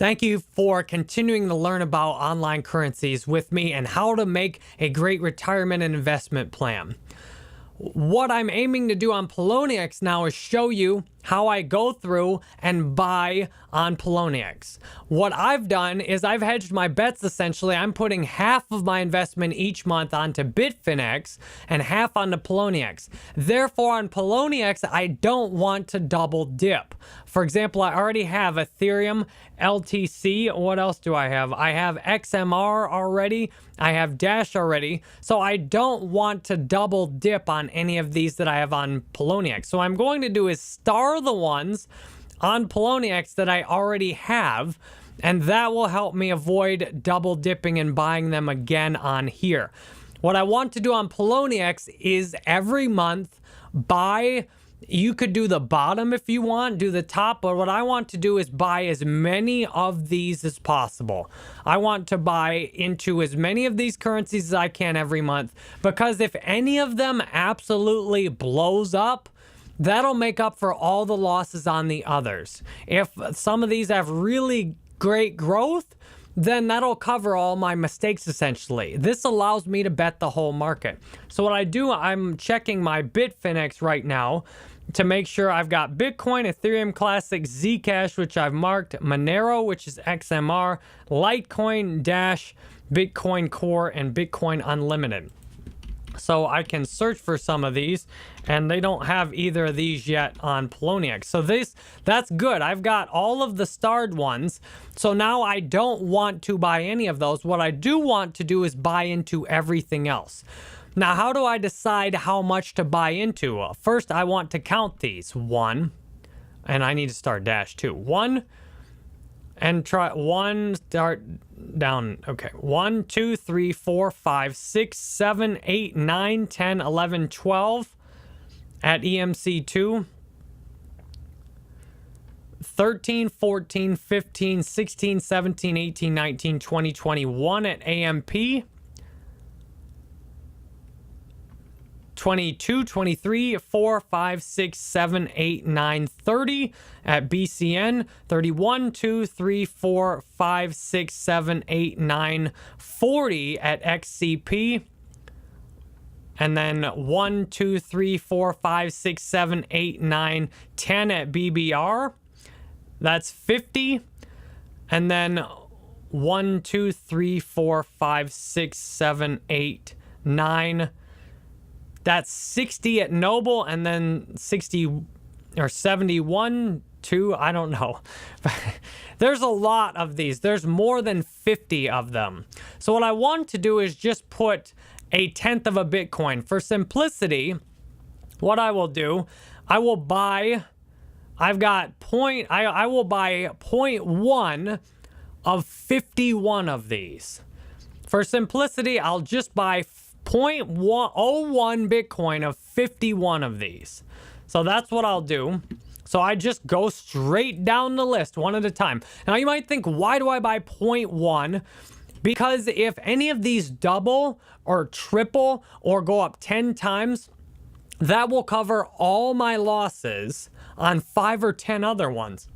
Thank you for continuing to learn about online currencies with me and how to make a great retirement and investment plan. What I'm aiming to do on Poloniex now is show you how I go through and buy on Poloniex. What I've done is I've hedged my bets essentially. I'm putting half of my investment each month onto bitfinex and half onto Poloniex. Therefore, on Poloniex, I don't want to double dip. For example, I already have Ethereum, LTC. What else do I have? I have XMR already. I have Dash already. So I don't want to double dip on any of these that I have on Poloniex. So what I'm going to do is star the ones on Poloniex that I already have, and that will help me avoid double dipping and buying them again on here. What I want to do on Poloniex is every month buy. You could do the bottom if you want, do the top, but what I want to do is buy as many of these as possible. I want to buy into as many of these currencies as I can every month, because if any of them absolutely blows up, that'll make up for all the losses on the others. If some of these have really great growth, then that'll cover all my mistakes essentially. This allows me to bet the whole market. So what I do, I'm checking my bitfinex right now to make sure I've got Bitcoin, Ethereum Classic, Zcash, which I've marked, Monero, which is XMR, Litecoin, Dash, Bitcoin Core, and Bitcoin Unlimited. So I can search for some of these, and they don't have either of these yet on Poloniex. So that's good. I've got all of the starred ones. So now I don't want to buy any of those. What I do want to do is buy into everything else. Now, how do I decide how much to buy into? Well, first, I want to count these. One, and I need to start Dash too. One, and try one, start down. Okay. 1, 2, 3, 4, 5, 6, 7, 8, 9, 10, 11, 12 at EMC2. 13, 14, 15, 16, 17, 18, 19, 20, 21 at AMP. 22, 23, 4, 5, 6, 7, 8, 9, 30 at BCN. 31, 2, 3, 4, 5, 6, 7, 8, 9, 40 at XCP. And then 1, 2, 3, 4, 5, 6, 7, 8, 9, 10 at BBR. That's 50. And then 1, 2, 3, 4, 5, 6, 7, 8, 9. That's 60 at Noble, and then 60 or 71 to, I don't know. There's a lot of these. There's more than 50 of them. So what I want to do is just put 1/10 of a Bitcoin. For simplicity, what I will do, I will buy, I will buy 0.1 of 51 of these. For simplicity, I'll just buy 0.01 Bitcoin of 51 of these. So that's what I'll do. So I just go straight down the list one at a time. Now you might think, why do I buy 0.1? Because if any of these double or triple or go up 10 times, that will cover all my losses on 5 or 10 other ones.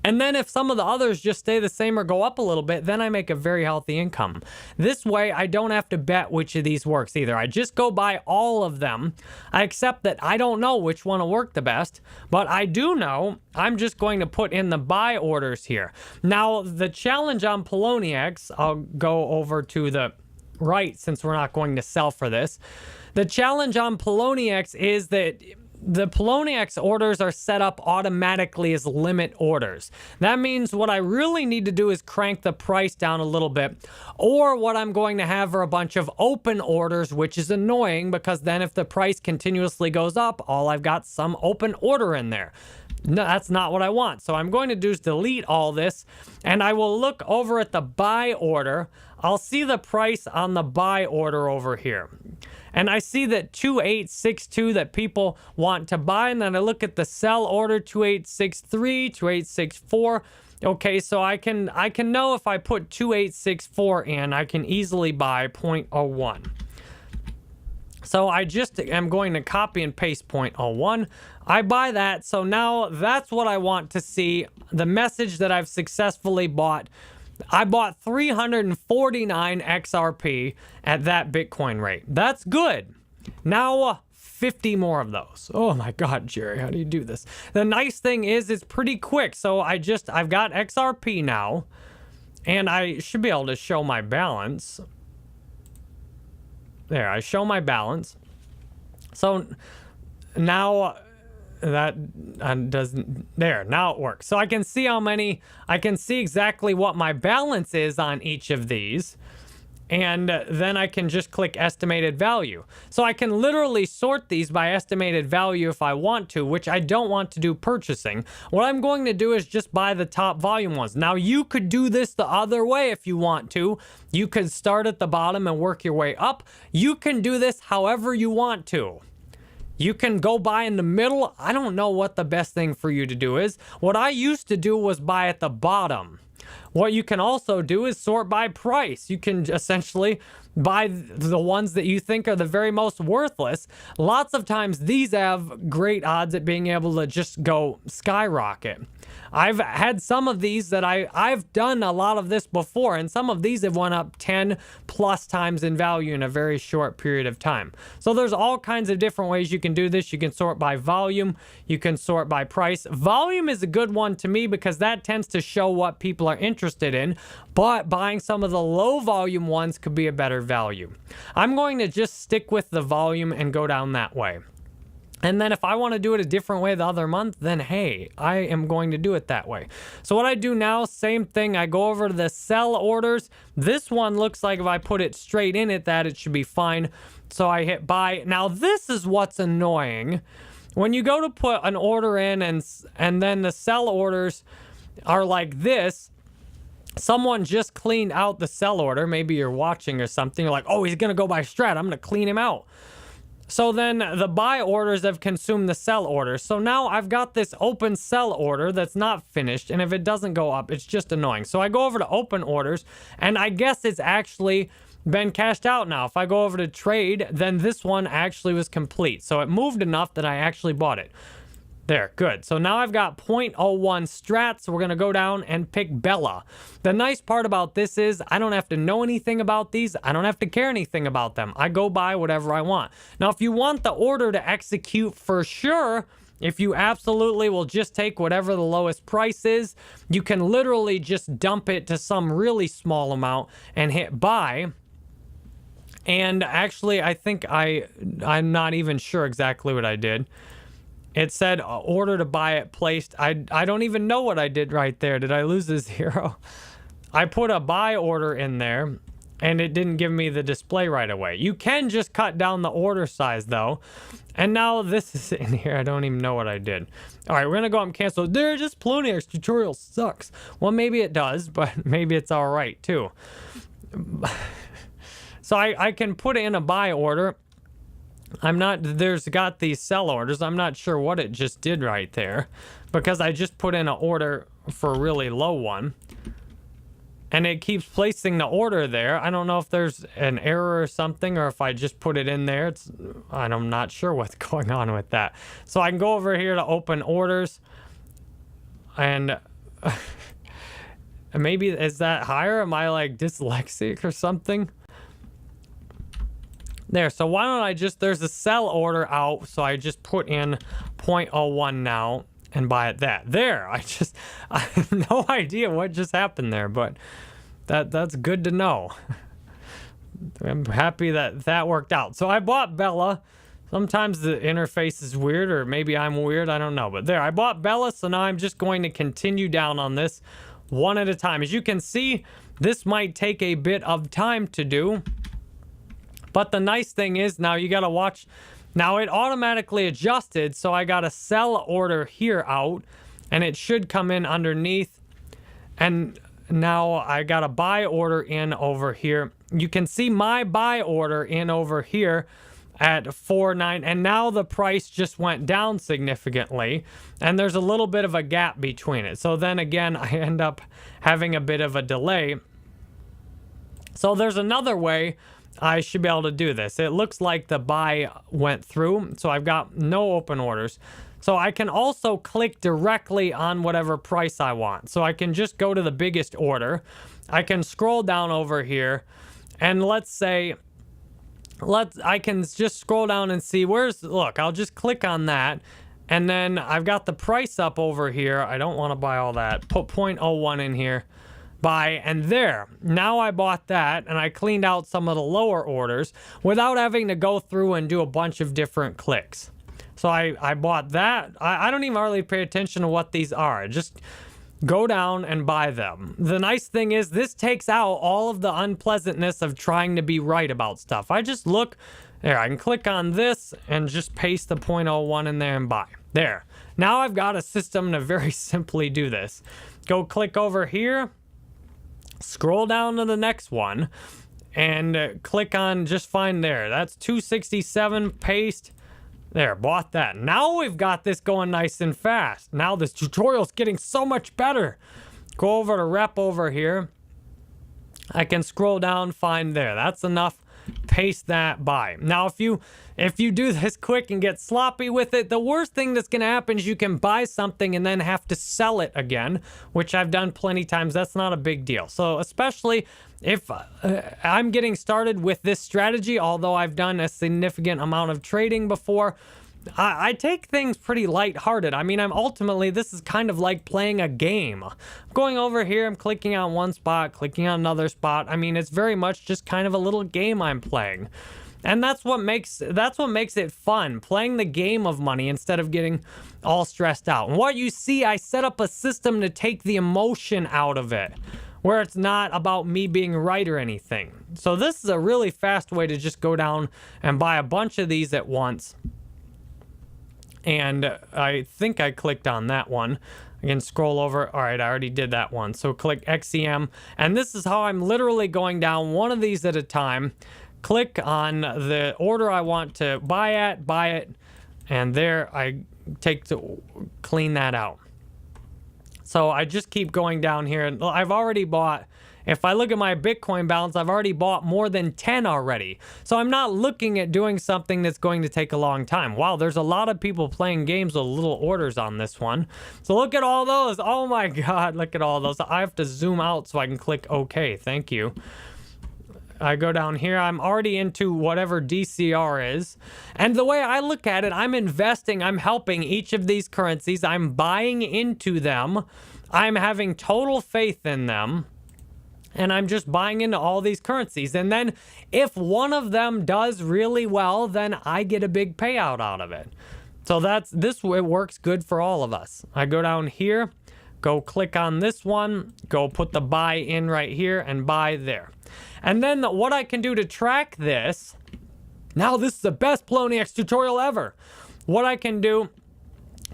And then if some of the others just stay the same or go up a little bit, then I make a very healthy income. This way, I don't have to bet which of these works either. I just go buy all of them. I accept that I don't know which one will work the best, but I do know I'm just going to put in the buy orders here. Now, the challenge on Poloniex, I'll go over to the right since we're not going to sell for this. The challenge on Poloniex is that the Poloniex orders are set up automatically as limit orders. That means what I really need to do is crank the price down a little bit, or what I'm going to have are a bunch of open orders, which is annoying because then if the price continuously goes up, all I've got some open order in there. No, that's not what I want. So I'm going to do is delete all this, and I will look over at the buy order. I'll see the price on the buy order over here. And I see that 2862 that people want to buy. And then I look at the sell order 2863, 2864. Okay, so I can know if I put 2864 in, I can easily buy 0.01. So I just am going to copy and paste 0.01. I buy that. So now that's what I want to see. The message that I've successfully bought. I bought 349 XRP at that Bitcoin rate. That's good. Now 50 more of those. Oh my God, Jerry, how do you do this? The nice thing is it's pretty quick. So I've got XRP now, and I should be able to show my balance. There, I show my balance. So now that doesn't, there, now it works. So I can see I can see exactly what my balance is on each of these. And then I can just click estimated value. So I can literally sort these by estimated value if I want to, which I don't want to do purchasing. What I'm going to do is just buy the top volume ones. Now you could do this the other way if you want to. You could start at the bottom and work your way up. You can do this however you want to. You can go buy in the middle. I don't know what the best thing for you to do is. What I used to do was buy at the bottom. What you can also do is sort by price. You can essentially buy the ones that you think are the very most worthless. Lots of times these have great odds at being able to just go skyrocket. I've had some of these that I've done a lot of this before, and some of these have went up 10 plus times in value in a very short period of time. So there's all kinds of different ways you can do this. You can sort by volume. You can sort by price. Volume is a good one to me because that tends to show what people are interested in, but buying some of the low volume ones could be a better value. I'm going to just stick with the volume and go down that way. And then if I want to do it a different way the other month, then hey, I am going to do it that way. So what I do now, same thing. I go over to the sell orders. This one looks like if I put it straight in it, that it should be fine. So I hit buy. Now this is what's annoying. When you go to put an order in and then the sell orders are like this, someone just cleaned out the sell order. Maybe you're watching or something. You're like, oh, he's going to go by strat. I'm going to clean him out. So then the buy orders have consumed the sell orders. So now I've got this open sell order that's not finished. And if it doesn't go up, it's just annoying. So I go over to open orders, and I guess it's actually been cashed out now. If I go over to trade, then this one actually was complete. So it moved enough that I actually bought it. There, good. So now I've got 0.01 strat, so we're going to go down and pick Bella. The nice part about this is I don't have to know anything about these. I don't have to care anything about them. I go buy whatever I want. Now, if you want the order to execute for sure, if you absolutely will just take whatever the lowest price is, you can literally just dump it to some really small amount and hit buy. And actually, I think I'm not even sure exactly what I did. It said order to buy it placed. I don't even know what I did right there. Did I lose a zero? I put a buy order in there, and it didn't give me the display right away. You can just cut down the order size, though. And now this is in here. I don't even know what I did. All right, we're going to go up and cancel. There, just Poloniex tutorial sucks. Well, maybe it does, but maybe it's all right, too. So I can put in a buy order. There's got these sell orders. I'm not sure what it just did right there because I just put in an order for a really low one and it keeps placing the order there. I don't know if there's an error or something or if I just put it in there. I'm not sure what's going on with that. So I can go over here to open orders and maybe is that higher? Am I like dyslexic or something? There, so why don't I there's a sell order out, so I just put in 0.01 now and buy it that. There, I have no idea what just happened there, but that's good to know. I'm happy that worked out. So I bought Bella. Sometimes the interface is weird, or maybe I'm weird, I don't know. But there, I bought Bella, so now I'm just going to continue down on this one at a time. As you can see, this might take a bit of time to do. But the nice thing is now you got to watch. Now it automatically adjusted. So I got a sell order here out and it should come in underneath. And now I got a buy order in over here. You can see my buy order in over here at 4.9. And now the price just went down significantly. And there's a little bit of a gap between it. So then again, I end up having a bit of a delay. So there's another way I should be able to do this. It looks like the buy went through, so I've got no open orders. So I can also click directly on whatever price I want. So I can just go to the biggest order. I can scroll down over here, and let's say, I can just scroll down and see look, I'll just click on that. And then I've got the price up over here. I don't want to buy all that. Put 0.01 in here. Buy, and there. Now I bought that, and I cleaned out some of the lower orders without having to go through and do a bunch of different clicks. So I bought that. I don't even really pay attention to what these are. Just go down and buy them. The nice thing is this takes out all of the unpleasantness of trying to be right about stuff. I just look there. I can click on this and just paste the 0.01 in there and buy. There. Now I've got a system to very simply do this. Go click over here. Scroll down to the next one and click on, just find there. That's 267, paste. There, bought that. Now we've got this going nice and fast. Now this tutorial's getting so much better. Go over to rep over here. I can scroll down, find there. That's enough. Paste that, buy. Now if you do this quick and get sloppy with it, the worst thing that's going to happen is you can buy something and then have to sell it again, which I've done plenty times. That's not a big deal. So especially if I'm getting started with this strategy, although I've done a significant amount of trading before, I take things pretty lighthearted. I mean, this is kind of like playing a game. I'm going over here, I'm clicking on one spot, clicking on another spot. I mean, it's very much just kind of a little game I'm playing. And that's what makes it fun, playing the game of money instead of getting all stressed out. And what you see, I set up a system to take the emotion out of it, where it's not about me being right or anything. So this is a really fast way to just go down and buy a bunch of these at once. And I think I clicked on that one. I can scroll over. All right, I already did that one. So click XEM. And this is how I'm literally going down one of these at a time. Click on the order I want to buy at, buy it. And there I take to clean that out. So I just keep going down here. I've already bought, if I look at my Bitcoin balance, I've already bought more than 10 already. So I'm not looking at doing something that's going to take a long time. Wow, there's a lot of people playing games with little orders on this one. So look at all those. Oh my God, look at all those. I have to zoom out so I can click OK. Thank you. I go down here. I'm already into whatever DCR is. And the way I look at it, I'm investing. I'm helping each of these currencies. I'm buying into them. I'm having total faith in them. And I'm just buying into all these currencies. And then if one of them does really well, then I get a big payout out of it. So this way works good for all of us. I go down here, go click on this one, go put the buy in right here and buy there. And then what I can do to track this, now this is the best Poloniex tutorial ever. What I can do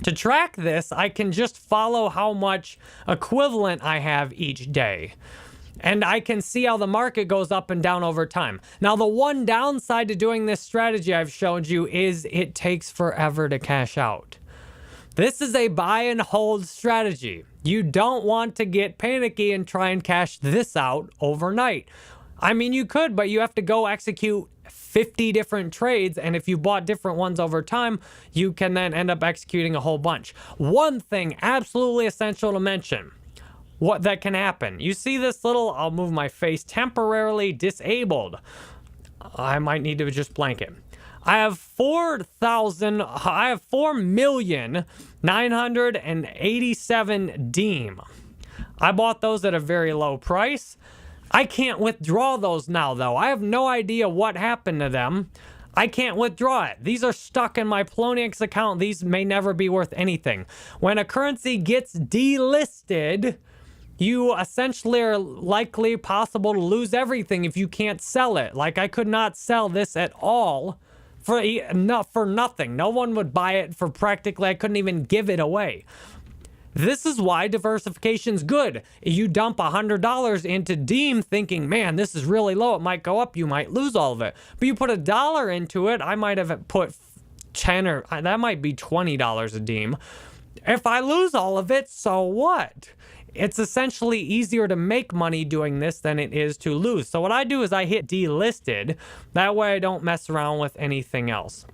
to track this, I can just follow how much equivalent I have each day. And I can see how the market goes up and down over time. Now, the one downside to doing this strategy I've shown you is it takes forever to cash out. This is a buy and hold strategy. You don't want to get panicky and try and cash this out overnight. I mean, you could, but you have to go execute 50 different trades. And if you bought different ones over time, you can then end up executing a whole bunch. One thing absolutely essential to mention, what that can happen. You see this little, I'll move my face, temporarily disabled. I might need to just blank it. I have 4,987 Deem. I bought those at a very low price. I can't withdraw those now, though. I have no idea what happened to them. I can't withdraw it. These are stuck in my Poloniex account. These may never be worth anything. When a currency gets delisted, you essentially are likely possible to lose everything if you can't sell it. Like, I could not sell this at all for nothing. No one would buy it for practically, I couldn't even give it away. This is why diversification's good. You dump $100 into Deem thinking, man, this is really low. It might go up. You might lose all of it. But you put $1 into it. I might have put 10 or that might be $20 a Deem. If I lose all of it, so what? It's essentially easier to make money doing this than it is to lose. So what I do is I hit delisted. That way I don't mess around with anything else.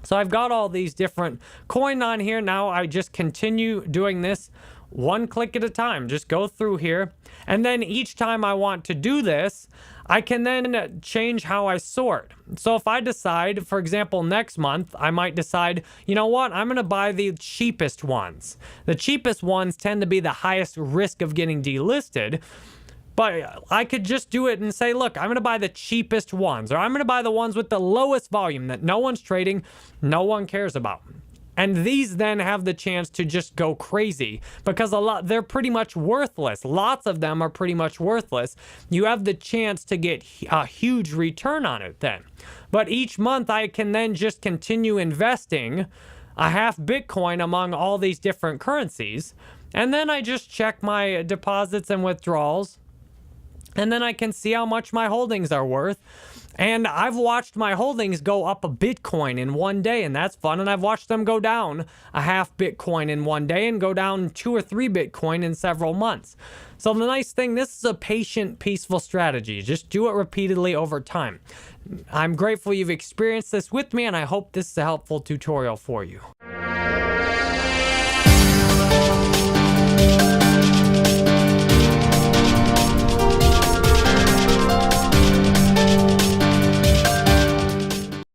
So I've got all these different coin on here. Now I just continue doing this one click at a time. Just go through here. And then each time I want to do this, I can then change how I sort. So if I decide, for example, next month, I might decide, you know what, I'm going to buy the cheapest ones. The cheapest ones tend to be the highest risk of getting delisted. But I could just do it and say, look, I'm going to buy the cheapest ones, or I'm going to buy the ones with the lowest volume that no one's trading, no one cares about. And these then have the chance to just go crazy because they're pretty much worthless. Lots of them are pretty much worthless. You have the chance to get a huge return on it then. But each month I can then just continue investing a half Bitcoin among all these different currencies. And then I just check my deposits and withdrawals. And then I can see how much my holdings are worth. And I've watched my holdings go up a Bitcoin in one day, and that's fun. And I've watched them go down a half Bitcoin in one day and go down 2 or 3 Bitcoin in several months. So the nice thing, this is a patient, peaceful strategy. Just do it repeatedly over time. I'm grateful you've experienced this with me, and I hope this is a helpful tutorial for you.